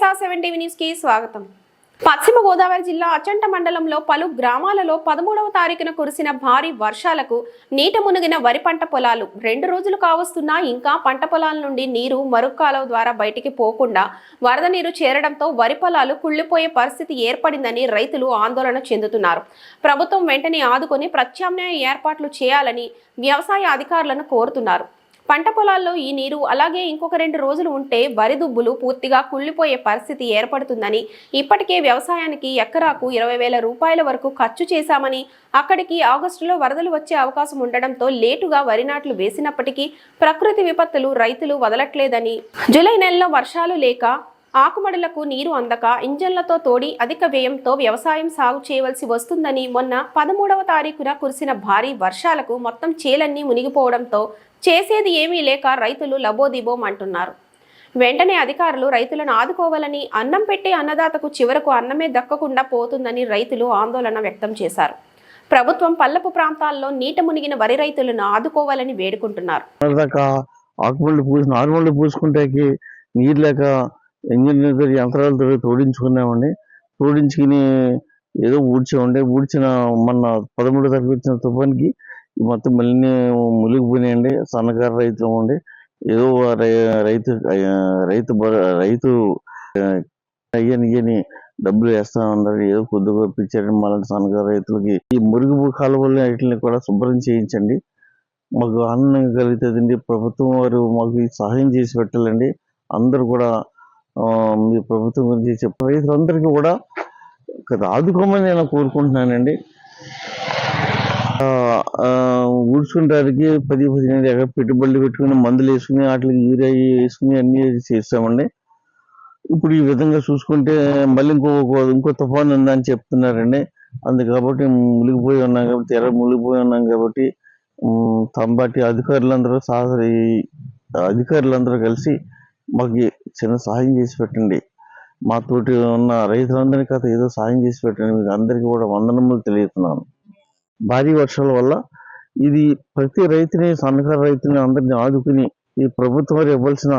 Star 7 TV news కి స్వాగతం. పశ్చిమ గోదావరి జిల్లా అచంట మండలంలో పలు గ్రామాలలో 13వ తారీఖున కురిసిన భారీ వర్షాలకు నీట మునిగిన వరి పంట పొలాలు 2 రోజులు కావస్తున్నా ఇంకా పంట పొలాల నుండి నీరు మరుక్కాలవ ద్వారా బయటికి పోకుండా వరద నీరు చేరడంతో వరి పొలాలు కుళ్లిపోయే పరిస్థితి ఏర్పడిందని రైతులు ఆందోళన చెందుతున్నారు. ప్రభుత్వం వెంటనే ఆదుకొని ప్రత్యామ్నాయ ఏర్పాట్లు చేయాలని వ్యవసాయ అధికారులను కోరుతున్నారు. పంట పొలాల్లో ఈ నీరు అలాగే ఇంకొక 2 రోజులు ఉంటే వరి దుబ్బులు పూర్తిగా కుళ్లిపోయే పరిస్థితి ఏర్పడుతుందని, ఇప్పటికే వ్యవసాయానికి ఎకరాకు 20,000 రూపాయల వరకు ఖర్చు చేశామని, అక్కడికి ఆగస్టులో వరదలు వచ్చే అవకాశం ఉండడంతో లేటుగా వరి నాట్లు వేసినప్పటికీ ప్రకృతి విపత్తులు రైతులు వదలట్లేదని, జూలై నెలలో వర్షాలు లేక ఆకుమడులకు నీరు అందక ఇంజన్లతో తోడి అధిక వ్యయంతో వ్యవసాయం సాగు చేయవలసి వస్తుందని, మొన్న 13వ తారీఖున కురిసిన భారీ వర్షాలకు మొత్తం చేలన్నీ మునిగిపోవడంతో చేసేది ఏమీ లేక రైతులు లబోదిబోం అంటున్నారు. వెంటనే అధికారులు రైతులను ఆదుకోవాలని, అన్నం పెట్టే అన్నదాతకు చివరకు అన్నమే దక్కకుండా పోతుందని రైతులు ఆందోళన వ్యక్తం చేశారు. ప్రభుత్వం పల్లపు ప్రాంతాల్లో నీట మునిగిన వరి రైతులను ఆదుకోవాలని వేడుకుంటున్నారు. నీరు లేక ఇంజిన్ యంత్రాలతో తోడించుకున్నామండి. తోడించుకుని ఏదో ఊడ్చిన మొన్న 13 తారీఖు వచ్చిన తుఫాన్కి మొత్తం మళ్ళీ మునిగిపోయినాయండి. సన్నకారు రైతులు ఉండి ఏదో రైతు అయ్యని డబ్బులు వేస్తా ఉన్నారు, ఏదో కొద్దిగా ఇప్పించారండి. మళ్ళీ సన్నకారు రైతులకి ఈ మురుగు కాలువలు వీటిని కూడా శుభ్రం చేయించండి, మాకు ఆనందం కలుగుతుందండి. ప్రభుత్వం వారు మాకు సహాయం చేసి పెట్టాలండి. అందరూ కూడా మీ ప్రభుత్వం గురించి చెప్పే రైతులందరికీ కూడా ఆదుకోమని నేను కోరుకుంటున్నానండి. ఊడ్చుకుంటానికి 10-15 ఎకర పెట్టుబడులు పెట్టుకుని మందులు వేసుకుని వాటికి యూరియా వేసుకుని అన్ని చేస్తామండి. ఇప్పుడు ఈ విధంగా చూసుకుంటే మళ్ళీ ఇంకో తుఫాను ఉందని చెప్తున్నారండి. కాబట్టి మునిగిపోయి ఉన్నాం కాబట్టి తంబాటి అధికారులందరూ కలిసి మాకు చిన్న సహాయం చేసి పెట్టండి. మా తోటి ఉన్న రైతులందరికీ ఏదో సహాయం చేసి పెట్టండి. మీకు అందరికీ కూడా వందనములు తెలియజేస్తున్నాను. భారీ వర్షాల వల్ల ఇది ప్రతి రైతుని, సన్నకారు రైతుని అందరినీ ఆదుకుని ఈ ప్రభుత్వం ఇవ్వాల్సిన